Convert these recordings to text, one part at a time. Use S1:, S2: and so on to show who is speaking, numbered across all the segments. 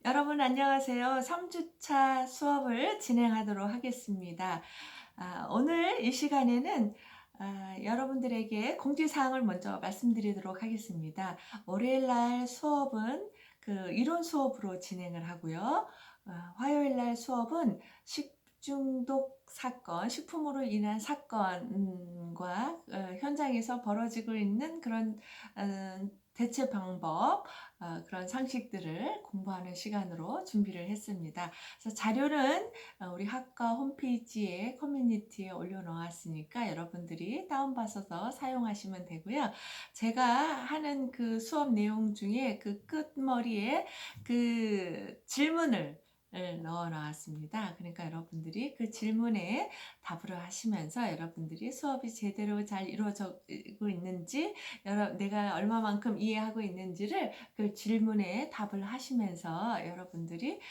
S1: 여러분 안녕하세요. 3주차 수업을 진행하도록 하겠습니다. 오늘 이 시간에는 여러분들에게 공지사항을 먼저 말씀드리도록 하겠습니다. 월요일 날 수업은 그 이론 수업으로 진행을 하고요. 화요일 날 수업은 식중독 사건, 식품으로 인한 사건과 현장에서 벌어지고 있는 그런 대체 방법, 그런 상식들을 공부하는 시간으로 준비를 했습니다. 그래서 자료는 우리 학과 홈페이지에 커뮤니티에 올려놓았으니까 여러분들이 다운받아서 사용하시면 되고요. 제가 하는 그 수업 내용 중에 그 끝머리에 그 질문을 넣어 놨습니다. 그러니까 여러분들이 그 질문에 답을 하시면서 여러분들이 수업이 제대로 잘 이루어지고 있는지, 내가 얼마만큼 이해하고 있는지를 그 질문에 답을 하시면서 여러분들이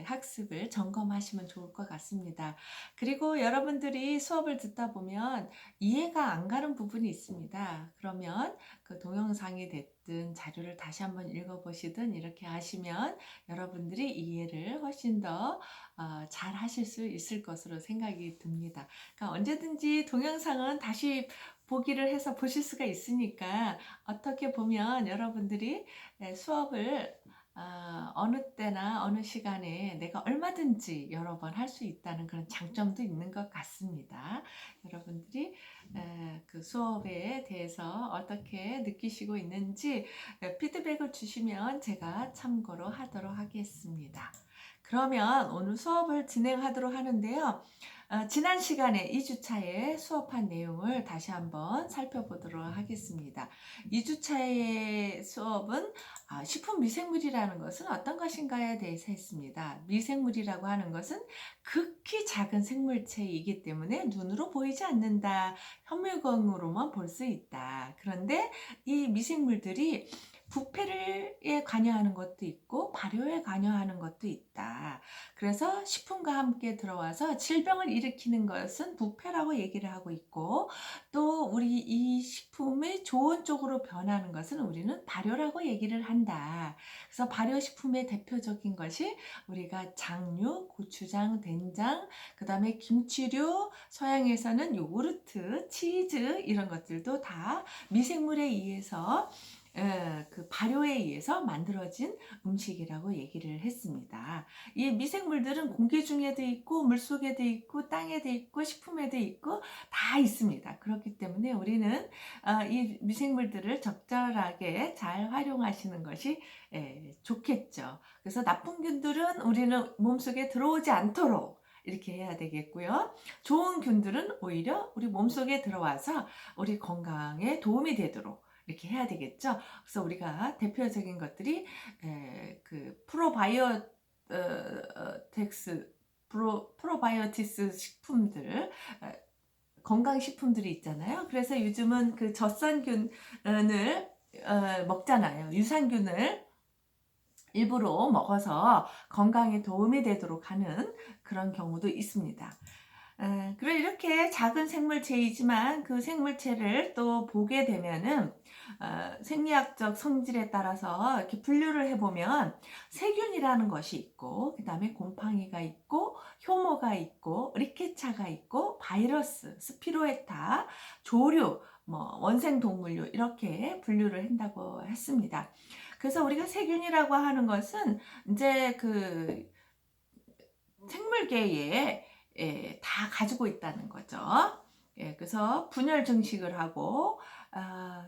S1: 학습을 점검하시면 좋을 것 같습니다. 그리고 여러분들이 수업을 듣다 보면 이해가 안 가는 부분이 있습니다. 그러면 그 동영상이 됐든 자료를 다시 한번 읽어보시든 이렇게 하시면 여러분들이 이해를 훨씬 더 잘 하실 수 있을 것으로 생각이 듭니다. 그러니까 언제든지 동영상은 다시 보기를 해서 보실 수가 있으니까 어떻게 보면 여러분들이 수업을 어느 때나 어느 시간에 내가 얼마든지 여러 번 할 수 있다는 그런 장점도 있는 것 같습니다. 여러분들이 그 수업에 대해서 어떻게 느끼시고 있는지 피드백을 주시면 제가 참고로 하도록 하겠습니다. 그러면 오늘 수업을 진행하도록 하는데요. 지난 시간에 2주차에 수업한 내용을 다시 한번 살펴보도록 하겠습니다. 2주차의 수업은 식품 미생물이라는 것은 어떤 것인가에 대해서 했습니다. 미생물이라고 하는 것은 극히 작은 생물체이기 때문에 눈으로 보이지 않는다. 현미경으로만 볼 수 있다. 그런데 이 미생물들이 부패에 관여하는 것도 있고 발효에 관여하는 것도 있다. 그래서 식품과 함께 들어와서 질병을 일으키는 것은 부패라고 얘기를 하고 있고, 또 우리 이 식품의 좋은 쪽으로 변하는 것은 우리는 발효라고 얘기를 한다. 그래서 발효식품의 대표적인 것이 우리가 장류, 고추장, 된장, 그 다음에 김치류, 서양에서는 요구르트, 치즈 이런 것들도 다 미생물에 의해서 그 발효에 의해서 만들어진 음식이라고 얘기를 했습니다. 이 미생물들은 공기 중에도 있고 물속에도 있고 땅에도 있고 식품에도 있고 다 있습니다. 그렇기 때문에 우리는 이 미생물들을 적절하게 잘 활용하시는 것이 좋겠죠. 그래서 나쁜 균들은 우리는 몸속에 들어오지 않도록 이렇게 해야 되겠고요. 좋은 균들은 오히려 우리 몸속에 들어와서 우리 건강에 도움이 되도록 이렇게 해야 되겠죠. 그래서 우리가 대표적인 것들이 그 프로바이오틱스 식품들, 건강식품들이 있잖아요. 그래서 요즘은 그 젖산균을 먹잖아요. 유산균을 일부러 먹어서 건강에 도움이 되도록 하는 그런 경우도 있습니다. 그래 이렇게 작은 생물체이지만 그 생물체를 또 보게 되면은 생리학적 성질에 따라서 이렇게 분류를 해보면 세균이라는 것이 있고, 그 다음에 곰팡이가 있고, 효모가 있고, 리케차가 있고, 바이러스, 스피로에타, 조류, 뭐 원생 동물류 이렇게 분류를 한다고 했습니다. 그래서 우리가 세균이라고 하는 것은 이제 그 생물계에 다 가지고 있다는 거죠. 그래서 분열 증식을 하고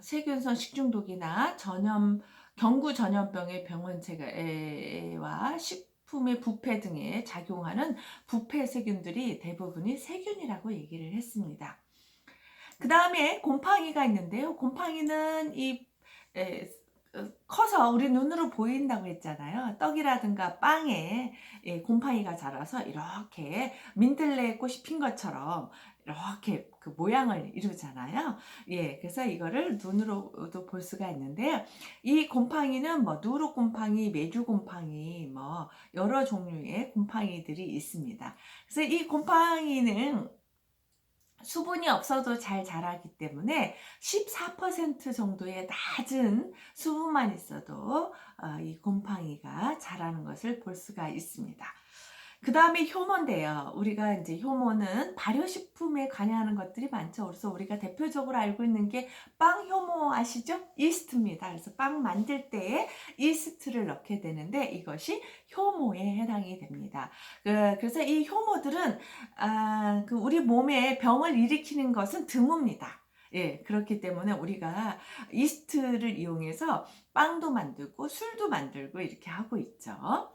S1: 세균성 식중독이나 경구 전염병의 병원체와 식품의 부패 등에 작용하는 부패 세균들이 대부분이 세균이라고 얘기를 했습니다. 그 다음에 곰팡이가 있는데요. 곰팡이는 커서 우리 눈으로 보인다고 했잖아요. 떡이라든가 빵에 곰팡이가 자라서 이렇게 민들레 꽃이 핀 것처럼 이렇게 그 모양을 이루잖아요. 그래서 이거를 눈으로도 볼 수가 있는데요. 이 곰팡이는 뭐 누룩 곰팡이, 메주 곰팡이, 뭐 여러 종류의 곰팡이들이 있습니다. 그래서 이 곰팡이는 수분이 없어도 잘 자라기 때문에 14% 정도의 낮은 수분만 있어도 이 곰팡이가 자라는 것을 볼 수가 있습니다. 그 다음에 효모인데요. 우리가 이제 효모는 발효식품에 관여하는 것들이 많죠. 그래서 우리가 대표적으로 알고 있는 게 빵 효모 아시죠? 이스트입니다. 그래서 빵 만들 때에 이스트를 넣게 되는데 이것이 효모에 해당이 됩니다. 그래서 이 효모들은 우리 몸에 병을 일으키는 것은 드뭅니다. 예, 그렇기 때문에 우리가 이스트를 이용해서 빵도 만들고 술도 만들고 이렇게 하고 있죠.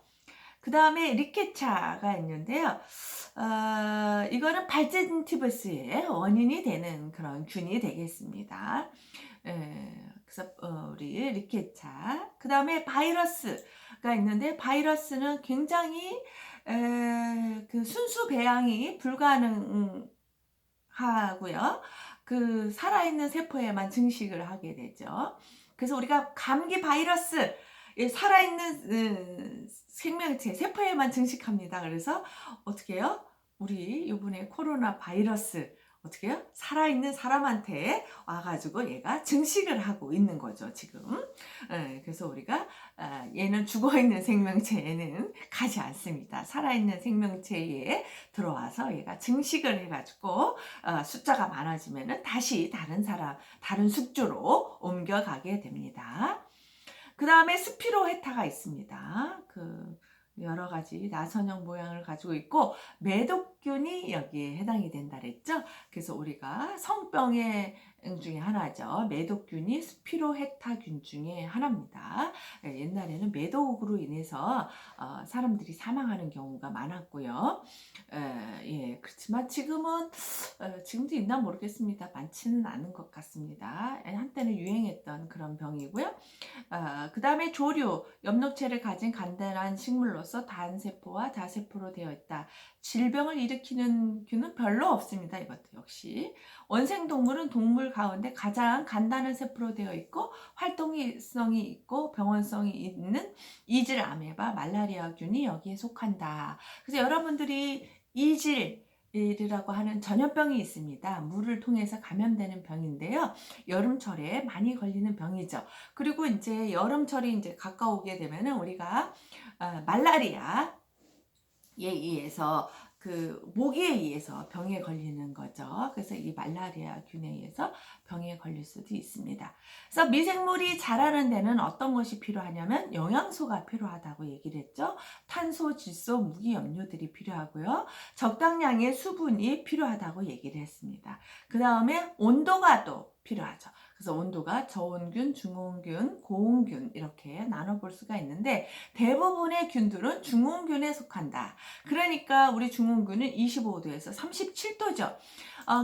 S1: 그 다음에 리케차가 있는데요. 이거는 발젠티브스의 원인이 되는 그런 균이 되겠습니다. 그래서 우리 리케차. 그 다음에 바이러스가 있는데 바이러스는 굉장히 그 순수 배양이 불가능하고요. 그 살아있는 세포에만 증식을 하게 되죠. 그래서 우리가 감기 바이러스 살아있는 생명체, 세포에만 증식합니다. 그래서 어떻게 해요? 우리 이번에 코로나 바이러스 어떻게 해요? 살아있는 사람한테 와가지고 얘가 증식을 하고 있는 거죠, 지금. 그래서 우리가 얘는 죽어있는 생명체에는 가지 않습니다. 살아있는 생명체에 들어와서 얘가 증식을 해가지고 숫자가 많아지면은 다시 다른 숙주로 옮겨가게 됩니다. 그 다음에 스피로헤타가 있습니다. 여러 가지 나선형 모양을 가지고 있고 매독균이 여기에 해당이 된다 그랬죠. 그래서 우리가 성병의 중에 하나죠. 매독균이 스피로헤타균 중에 하나입니다. 옛날에는 매독으로 인해서 사람들이 사망하는 경우가 많았고요. 예, 그렇지만 지금도 있나 모르겠습니다. 많지는 않은 것 같습니다. 한때는 유행했던 그런 병이고요. 그 다음에 조류, 엽록체를 가진 간단한 식물로서 단세포와 다세포로 되어 있다. 질병을 일으키는 균은 별로 없습니다. 이것도 역시. 원생동물은 동물 가운데 가장 간단한 세포로 되어 있고 활동성이 있고 병원성이 있는 이질 아메바, 말라리아균이 여기에 속한다. 그래서 여러분들이 이질이라고 하는 전염병이 있습니다. 물을 통해서 감염되는 병인데요. 여름철에 많이 걸리는 병이죠. 그리고 이제 여름철이 이제 가까우게 되면은 우리가 말라리아에 의해서 모기에 의해서 병에 걸리는 거죠. 그래서 이 말라리아균에 의해서 병에 걸릴 수도 있습니다. 그래서 미생물이 자라는 데는 어떤 것이 필요하냐면 영양소가 필요하다고 얘기를 했죠. 탄소, 질소, 무기, 염료들이 필요하고요. 적당량의 수분이 필요하다고 얘기를 했습니다. 그 다음에 온도가 또 필요하죠. 그래서 온도가 저온균, 중온균, 고온균 이렇게 나눠볼 수가 있는데 대부분의 균들은 중온균에 속한다. 그러니까 우리 중온균은 25도에서 37도죠.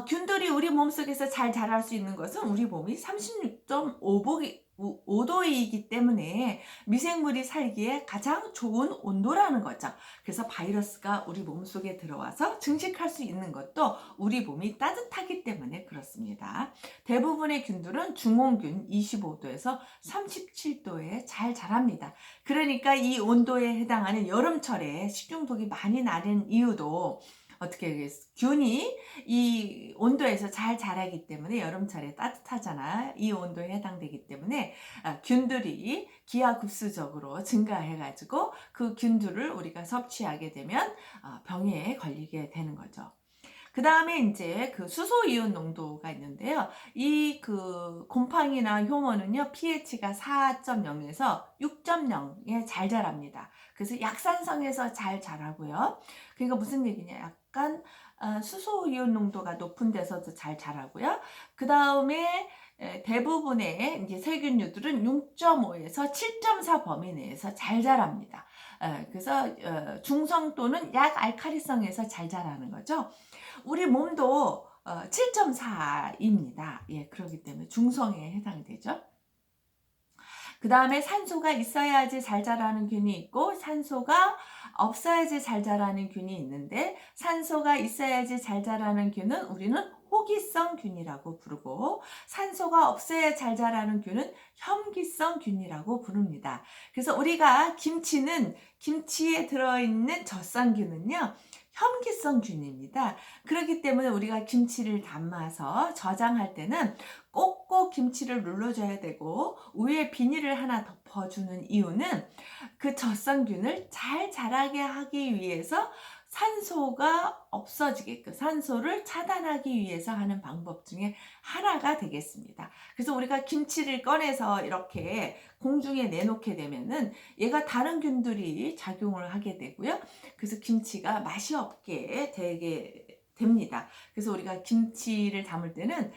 S1: 균들이 우리 몸속에서 잘 자랄 수 있는 것은 우리 몸이 36.5도이기 때문에 미생물이 살기에 가장 좋은 온도라는 거죠. 그래서 바이러스가 우리 몸속에 들어와서 증식할 수 있는 것도 우리 몸이 따뜻하기 때문에 그렇습니다. 대부분의 균들은 중온균 25도에서 37도에 잘 자랍니다. 그러니까 이 온도에 해당하는 여름철에 식중독이 많이 나는 이유도 어떻게 하겠어? 균이 이 온도에서 잘 자라기 때문에 여름철에 따뜻하잖아. 이 온도에 해당되기 때문에 균들이 기하급수적으로 증가해가지고 그 균들을 우리가 섭취하게 되면 병에 걸리게 되는 거죠. 그 다음에 이제 수소 이온 농도가 있는데요. 곰팡이나 효모는요, pH가 4.0에서 6.0에 잘 자랍니다. 그래서 약산성에서 잘 자라고요. 그러니까 무슨 얘기냐? 약간 수소 이온 농도가 높은 데서도 잘 자라고요. 그 다음에 대부분의 이제 세균류들은 6.5에서 7.4 범위 내에서 잘 자랍니다. 그래서 중성 또는 약알칼리성에서 잘 자라는 거죠. 우리 몸도 7.4입니다. 예, 그렇기 때문에 중성에 해당이 되죠. 그 다음에 산소가 있어야지 잘 자라는 균이 있고 산소가 없어야지 잘 자라는 균이 있는데 산소가 있어야지 잘 자라는 균은 우리는 호기성 균이라고 부르고 산소가 없어야 잘 자라는 균은 혐기성 균이라고 부릅니다. 그래서 우리가 김치에 들어있는 젖산균은요. 혐기성균입니다. 그렇기 때문에 우리가 김치를 담아서 저장할 때는 꼭꼭 김치를 눌러줘야 되고 위에 비닐을 하나 덮어주는 이유는 그 젖성균을 잘 자라게 하기 위해서 산소가 없어지게끔 산소를 차단하기 위해서 하는 방법 중에 하나가 되겠습니다. 그래서 우리가 김치를 꺼내서 이렇게 공중에 내놓게 되면은 얘가 다른 균들이 작용을 하게 되고요. 그래서 김치가 맛이 없게 되게 됩니다. 그래서 우리가 김치를 담을 때는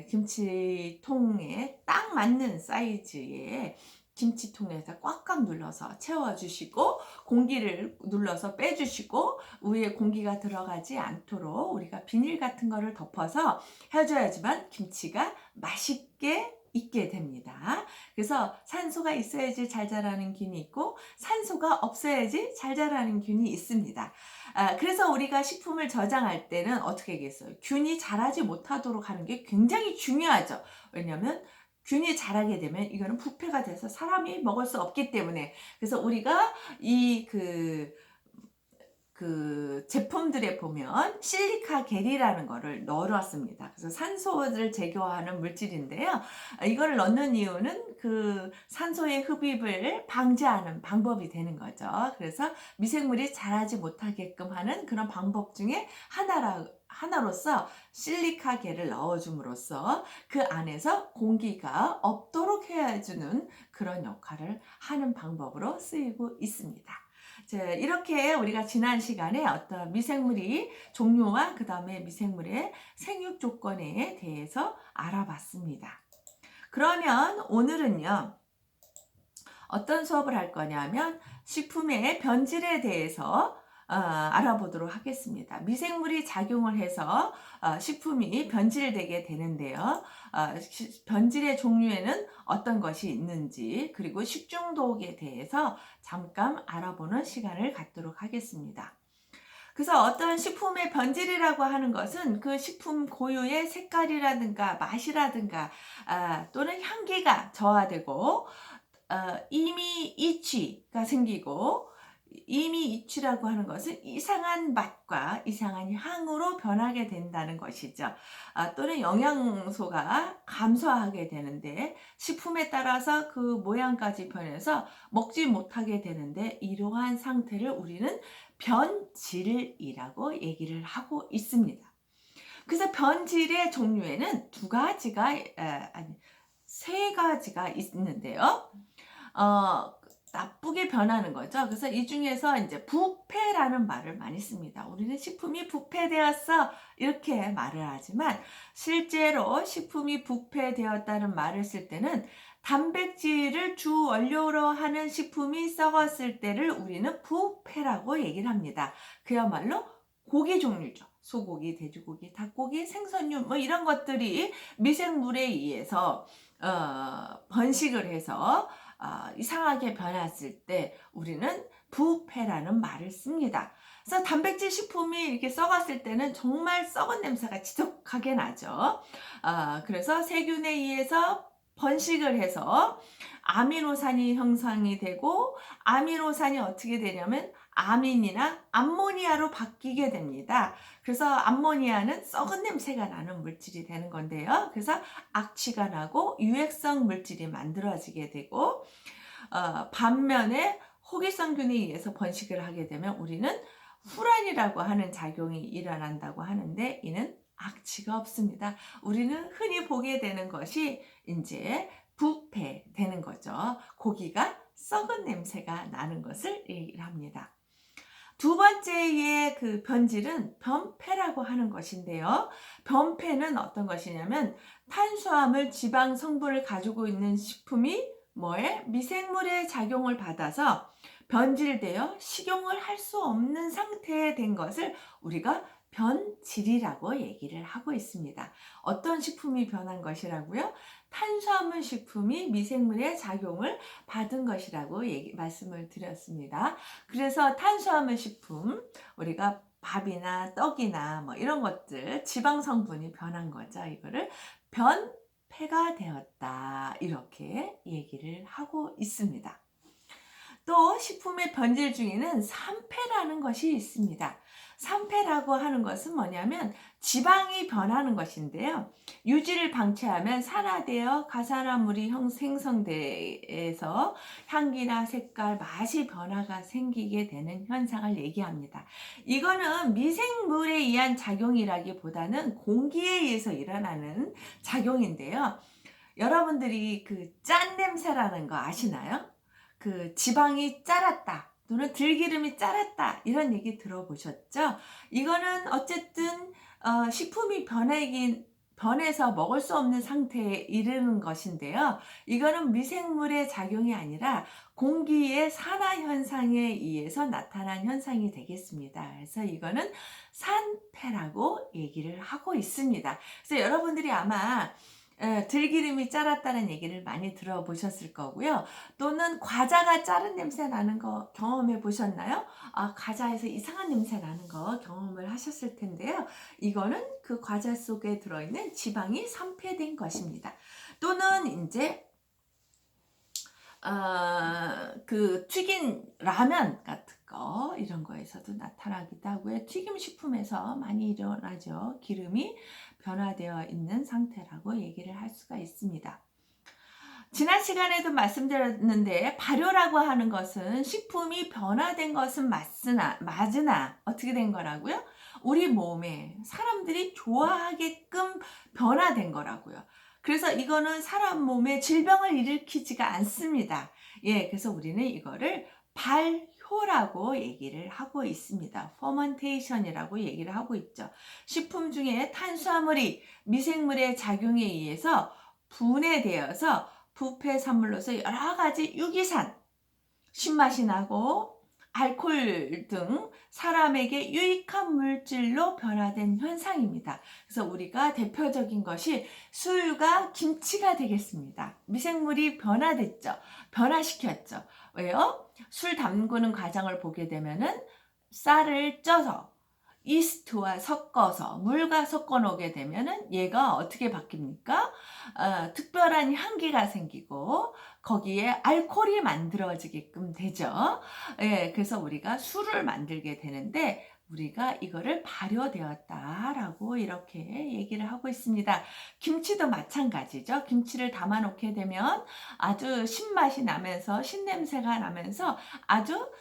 S1: 김치통에 딱 맞는 사이즈의 김치통에서 꽉꽉 눌러서 채워주시고 공기를 눌러서 빼주시고 위에 공기가 들어가지 않도록 우리가 비닐 같은 거를 덮어서 해줘야지만 김치가 맛있게 있게 됩니다. 그래서 산소가 있어야지 잘 자라는 균이 있고 산소가 없어야지 잘 자라는 균이 있습니다. 그래서 우리가 식품을 저장할 때는 어떻게 하겠어요? 균이 자라지 못하도록 하는 게 굉장히 중요하죠. 왜냐하면 균이 자라게 되면 이거는 부패가 돼서 사람이 먹을 수 없기 때문에. 그래서 우리가 그 제품들에 보면 실리카 겔이라는 거를 넣어놨습니다. 그래서 산소를 제거하는 물질인데요. 이걸 넣는 이유는 그 산소의 흡입을 방지하는 방법이 되는 거죠. 그래서 미생물이 자라지 못하게끔 하는 그런 방법 중에 하나로서 실리카 겔을 넣어줌으로써 그 안에서 공기가 없도록 해주는 그런 역할을 하는 방법으로 쓰이고 있습니다. 자, 이렇게 우리가 지난 시간에 어떤 미생물이 종류와 그 다음에 미생물의 생육 조건에 대해서 알아봤습니다. 그러면 오늘은요, 어떤 수업을 할 거냐면 식품의 변질에 대해서 알아보도록 하겠습니다. 미생물이 작용을 해서 식품이 변질되게 되는데요. 변질의 종류에는 어떤 것이 있는지 그리고 식중독에 대해서 잠깐 알아보는 시간을 갖도록 하겠습니다. 그래서 어떤 식품의 변질이라고 하는 것은 그 식품 고유의 색깔이라든가 맛이라든가 또는 향기가 저하되고 이미 이취가 생기고 이미 이취라고 하는 것은 이상한 맛과 이상한 향으로 변하게 된다는 것이죠. 또는 영양소가 감소하게 되는데 식품에 따라서 그 모양까지 변해서 먹지 못하게 되는데 이러한 상태를 우리는 변질이라고 얘기를 하고 있습니다. 그래서 변질의 종류에는 세 가지가 있는데요. 나쁘게 변하는 거죠. 그래서 이 중에서 이제 부패라는 말을 많이 씁니다. 우리는 식품이 부패되었어 이렇게 말을 하지만 실제로 식품이 부패되었다는 말을 쓸 때는 단백질을 주 원료로 하는 식품이 썩었을 때를 우리는 부패라고 얘기를 합니다. 그야말로 고기 종류죠. 소고기, 돼지고기, 닭고기, 생선류 뭐 이런 것들이 미생물에 의해서 번식을 해서 이상하게 변했을 때 우리는 부패라는 말을 씁니다. 그래서 단백질 식품이 이렇게 썩었을 때는 정말 썩은 냄새가 지독하게 나죠. 그래서 세균에 의해서 번식을 해서 아미노산이 형성이 되고 아미노산이 어떻게 되냐면 아민이나 암모니아로 바뀌게 됩니다. 그래서 암모니아는 썩은 냄새가 나는 물질이 되는 건데요. 그래서 악취가 나고 유해성 물질이 만들어지게 되고 반면에 호기성균에 의해서 번식을 하게 되면 우리는 후란이라고 하는 작용이 일어난다고 하는데 이는 악취가 없습니다. 우리는 흔히 보게 되는 것이 이제 부패되는 거죠. 고기가 썩은 냄새가 나는 것을 얘기를 합니다. 두 번째의 그 변질은 변폐라고 하는 것인데요. 변폐는 어떤 것이냐면 탄수화물, 지방 성분을 가지고 있는 식품이 미생물의 작용을 받아서 변질되어 식용을 할 수 없는 상태에 된 것을 우리가 변질이라고 얘기를 하고 있습니다. 어떤 식품이 변한 것이라고요? 탄수화물 식품이 미생물의 작용을 받은 것이라고 말씀을 드렸습니다. 그래서 탄수화물 식품, 우리가 밥이나 떡이나 뭐 이런 것들 지방 성분이 변한 거죠. 이거를 변폐가 되었다 이렇게 얘기를 하고 있습니다. 또 식품의 변질 중에는 산패라는 것이 있습니다. 산패라고 하는 것은 뭐냐면 지방이 변하는 것인데요. 유지를 방치하면 산화되어 가산화물이 생성돼서 향기나 색깔, 맛이 변화가 생기게 되는 현상을 얘기합니다. 이거는 미생물에 의한 작용이라기보다는 공기에 의해서 일어나는 작용인데요. 여러분들이 그 짠 냄새라는 거 아시나요? 그 지방이 짜랐다 또는 들기름이 짜랐다 이런 얘기 들어보셨죠? 이거는 어쨌든 식품이 변해서 먹을 수 없는 상태에 이르는 것인데요. 이거는 미생물의 작용이 아니라 공기의 산화 현상에 의해서 나타난 현상이 되겠습니다. 그래서 이거는 산패라고 얘기를 하고 있습니다. 그래서 여러분들이 아마 들기름이 짜랐다는 얘기를 많이 들어보셨을 거고요. 또는 과자가 짜른 냄새 나는 거 경험해 보셨나요? 과자에서 이상한 냄새 나는 거 경험을 하셨을 텐데요. 이거는 그 과자 속에 들어있는 지방이 산패된 것입니다. 또는 이제 그 튀긴 라면 같은 거 이런 거에서도 나타나기도 하고요. 튀김 식품에서 많이 일어나죠. 기름이 변화되어 있는 상태라고 얘기를 할 수가 있습니다. 지난 시간에도 말씀드렸는데 발효라고 하는 것은 식품이 변화된 것은 맞으나 어떻게 된 거라고요? 우리 몸에 사람들이 좋아하게끔 변화된 거라고요. 그래서 이거는 사람 몸에 질병을 일으키지가 않습니다. 예, 그래서 우리는 이거를 발효라고 얘기를 하고 있습니다. 퍼먼테이션이라고 얘기를 하고 있죠. 식품 중에 탄수화물이 미생물의 작용에 의해서 분해되어서 부패 산물로서 여러 가지 유기산, 신맛이 나고 알코올 등 사람에게 유익한 물질로 변화된 현상입니다. 그래서 우리가 대표적인 것이 술과 김치가 되겠습니다. 미생물이 변화됐죠. 변화시켰죠. 왜요? 술 담그는 과정을 보게 되면은 쌀을 쪄서 이스트와 섞어서 물과 섞어 놓게 되면은 얘가 어떻게 바뀝니까? 특별한 향기가 생기고 거기에 알코올이 만들어지게끔 되죠. 예, 그래서 우리가 술을 만들게 되는데 우리가 이거를 발효되었다라고 이렇게 얘기를 하고 있습니다. 김치도 마찬가지죠. 김치를 담아 놓게 되면 아주 신맛이 나면서 신냄새가 나면서 아주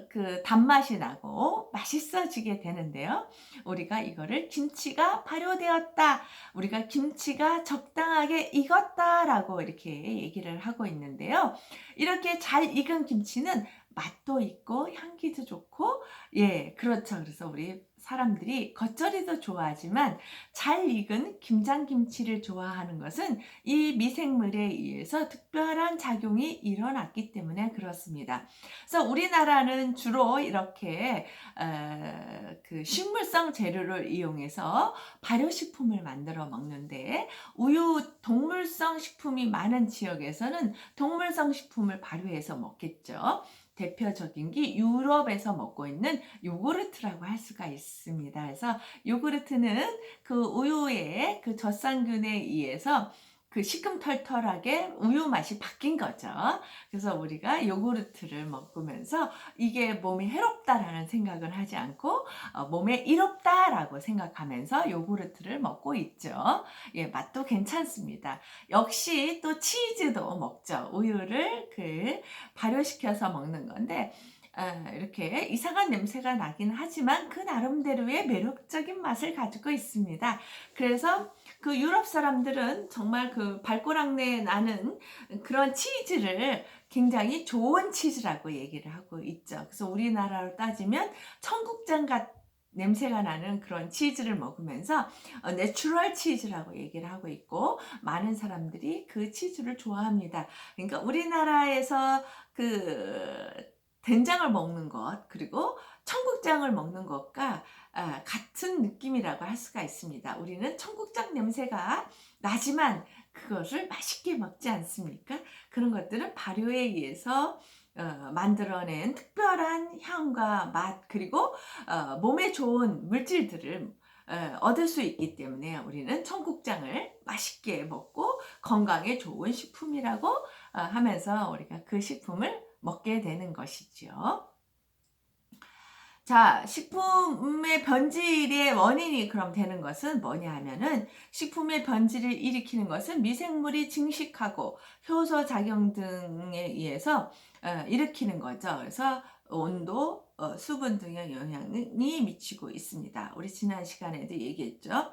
S1: 그 단맛이 나고 맛있어지게 되는데요. 우리가 이거를 김치가 발효되었다. 우리가 김치가 적당하게 익었다라고 이렇게 얘기를 하고 있는데요. 이렇게 잘 익은 김치는 맛도 있고 향기도 좋고 예, 그렇죠. 그래서 우리 사람들이 겉절이도 좋아하지만 잘 익은 김장김치를 좋아하는 것은 이 미생물에 의해서 특별한 작용이 일어났기 때문에 그렇습니다. 그래서 우리나라는 주로 이렇게 그 식물성 재료를 이용해서 발효식품을 만들어 먹는데 우유 동물성 식품이 많은 지역에서는 동물성 식품을 발효해서 먹겠죠. 대표적인 게 유럽에서 먹고 있는 요구르트라고 할 수가 있습니다. 그래서 요구르트는 그 우유의 그 젖산균에 의해서 그 시큼털털하게 우유 맛이 바뀐 거죠. 그래서 우리가 요구르트를 먹으면서 이게 몸에 해롭다라는 생각을 하지 않고 몸에 이롭다라고 생각하면서 요구르트를 먹고 있죠. 예, 맛도 괜찮습니다. 역시 또 치즈도 먹죠. 우유를 그 발효시켜서 먹는 건데 이렇게 이상한 냄새가 나긴 하지만 그 나름대로의 매력적인 맛을 가지고 있습니다. 그래서 그 유럽 사람들은 정말 그 발꼬락내 나는 그런 치즈를 굉장히 좋은 치즈라고 얘기를 하고 있죠. 그래서 우리나라로 따지면 청국장 냄새가 나는 그런 치즈를 먹으면서 내추럴 치즈라고 얘기를 하고 있고 많은 사람들이 그 치즈를 좋아합니다. 그러니까 우리나라에서 그 된장을 먹는 것 그리고 청국장을 먹는 것과 같은 느낌이라고 할 수가 있습니다. 우리는 청국장 냄새가 나지만 그것을 맛있게 먹지 않습니까? 그런 것들은 발효에 의해서 만들어낸 특별한 향과 맛 그리고 몸에 좋은 물질들을 얻을 수 있기 때문에 우리는 청국장을 맛있게 먹고 건강에 좋은 식품이라고 하면서 우리가 그 식품을 먹게 되는 것이죠. 자, 식품의 변질의 원인이 그럼 되는 것은 뭐냐 하면은 식품의 변질을 일으키는 것은 미생물이 증식하고 효소 작용 등에 의해서 일으키는 거죠. 그래서 온도, 수분 등의 영향이 미치고 있습니다. 우리 지난 시간에도 얘기했죠.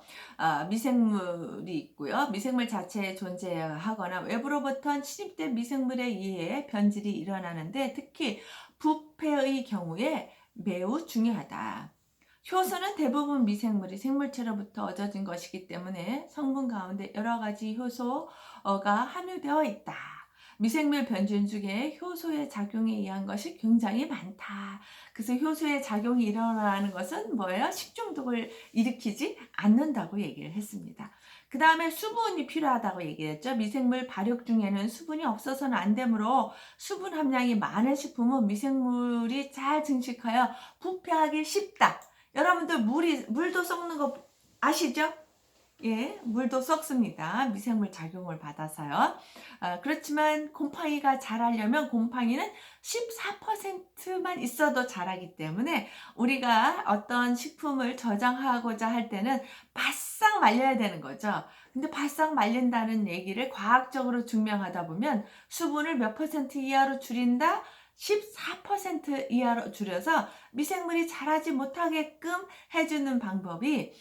S1: 미생물이 있고요. 미생물 자체에 존재하거나 외부로부터 침입된 미생물에 의해 변질이 일어나는데 특히 부패의 경우에 매우 중요하다. 효소는 대부분 미생물이 생물체로부터 얻어진 것이기 때문에 성분 가운데 여러 가지 효소가 함유되어 있다. 미생물 변질 중에 효소의 작용에 의한 것이 굉장히 많다. 그래서 효소의 작용이 일어나는 것은 뭐예요? 식중독을 일으키지 않는다고 얘기를 했습니다. 그 다음에 수분이 필요하다고 얘기했죠. 미생물 발육 중에는 수분이 없어서는 안 되므로 수분 함량이 많은 식품은 미생물이 잘 증식하여 부패하기 쉽다. 여러분들 물도 썩는 거 아시죠? 예, 물도 썩습니다. 미생물 작용을 받아서요. 그렇지만 곰팡이가 자라려면 곰팡이는 14%만 있어도 자라기 때문에 우리가 어떤 식품을 저장하고자 할 때는 바싹 말려야 되는 거죠. 근데 바싹 말린다는 얘기를 과학적으로 증명하다 보면 수분을 몇 퍼센트 이하로 줄인다? 14% 이하로 줄여서 미생물이 자라지 못하게끔 해주는 방법이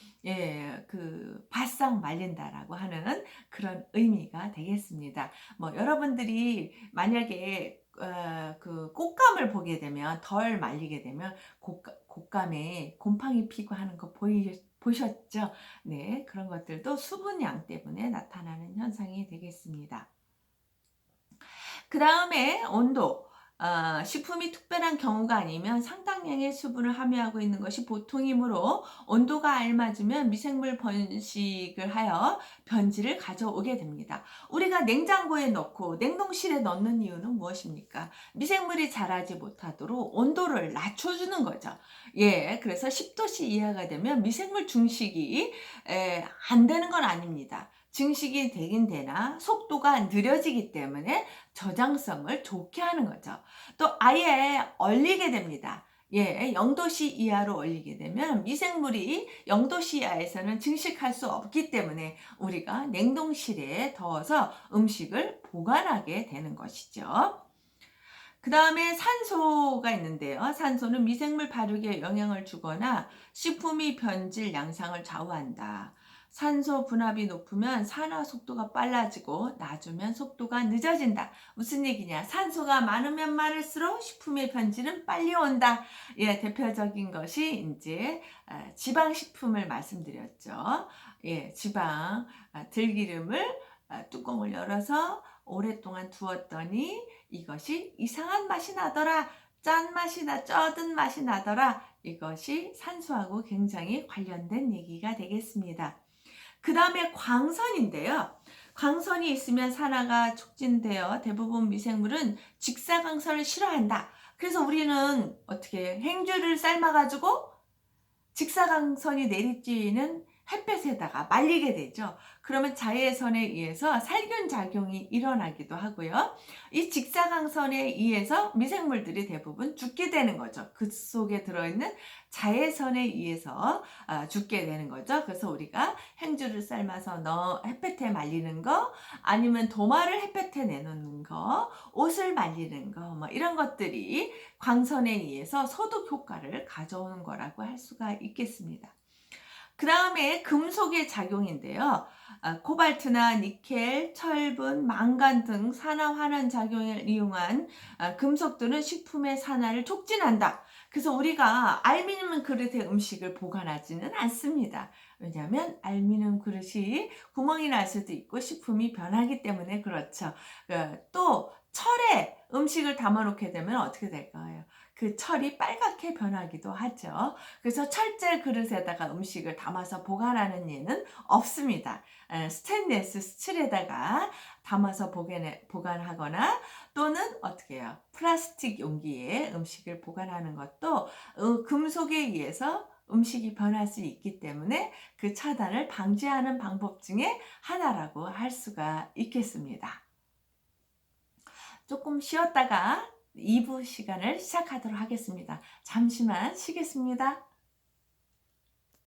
S1: 바싹 말린다라고 하는 그런 의미가 되겠습니다. 뭐 여러분들이 만약에 그 꽃감을 보게 되면 덜 말리게 되면 꽃감에 곰팡이 피고 하는 거 보셨죠? 네, 그런 것들도 수분량 때문에 나타나는 현상이 되겠습니다. 그 다음에 온도. 식품이 특별한 경우가 아니면 상당량의 수분을 함유하고 있는 것이 보통이므로 온도가 알맞으면 미생물 번식을 하여 변질을 가져오게 됩니다. 우리가 냉장고에 넣고 냉동실에 넣는 이유는 무엇입니까? 미생물이 자라지 못하도록 온도를 낮춰주는 거죠. 예, 그래서 10도씨 이하가 되면 미생물 증식이 안 되는 건 아닙니다. 증식이 되긴 되나 속도가 느려지기 때문에 저장성을 좋게 하는 거죠. 또 아예 얼리게 됩니다. 예, 0도씨 이하로 얼리게 되면 미생물이 0도씨 이하에서는 증식할 수 없기 때문에 우리가 냉동실에 넣어서 음식을 보관하게 되는 것이죠. 그 다음에 산소가 있는데요. 산소는 미생물 발육에 영향을 주거나 식품이 변질 양상을 좌우한다. 산소 분압이 높으면 산화 속도가 빨라지고 낮으면 속도가 늦어진다. 무슨 얘기냐? 산소가 많으면 많을수록 식품의 변질은 빨리 온다. 예, 대표적인 것이 이제 지방식품을 말씀드렸죠. 예, 지방 들기름을 뚜껑을 열어서 오랫동안 두었더니 이것이 이상한 맛이 나더라. 짠맛이 쩌든 맛이 나더라. 이것이 산소하고 굉장히 관련된 얘기가 되겠습니다. 그 다음에 광선인데요. 광선이 있으면 산화가 촉진되어 대부분 미생물은 직사광선을 싫어한다. 그래서 우리는 어떻게 행주를 삶아가지고 직사광선이 내리쬐는 햇볕에다가 말리게 되죠. 그러면 자외선에 의해서 살균 작용이 일어나기도 하고요. 이 직사광선에 의해서 미생물들이 대부분 죽게 되는 거죠. 그 속에 들어있는 자외선에 의해서 죽게 되는 거죠. 그래서 우리가 행주를 삶아서 햇볕에 말리는 거, 아니면 도마를 햇볕에 내놓는 거, 옷을 말리는 거, 뭐 이런 것들이 광선에 의해서 소독 효과를 가져오는 거라고 할 수가 있겠습니다. 그 다음에 금속의 작용인데요. 코발트나 니켈, 철분, 망간 등 산화 환원 작용을 이용한 금속들은 식품의 산화를 촉진한다. 그래서 우리가 알루미늄 그릇에 음식을 보관하지는 않습니다. 왜냐하면 알루미늄 그릇이 구멍이 날 수도 있고 식품이 변하기 때문에 그렇죠. 또 철에 음식을 담아놓게 되면 어떻게 될까요? 그 철이 빨갛게 변하기도 하죠. 그래서 철제 그릇에다가 음식을 담아서 보관하는 예는 없습니다. 스테인리스 스틸에다가 담아서 보관하거나 또는 어떻게 해요? 플라스틱 용기에 음식을 보관하는 것도 금속에 의해서 음식이 변할 수 있기 때문에 그 차단을 방지하는 방법 중에 하나라고 할 수가 있겠습니다. 조금 쉬었다가 2부 시간을 시작하도록 하겠습니다. 잠시만 쉬겠습니다.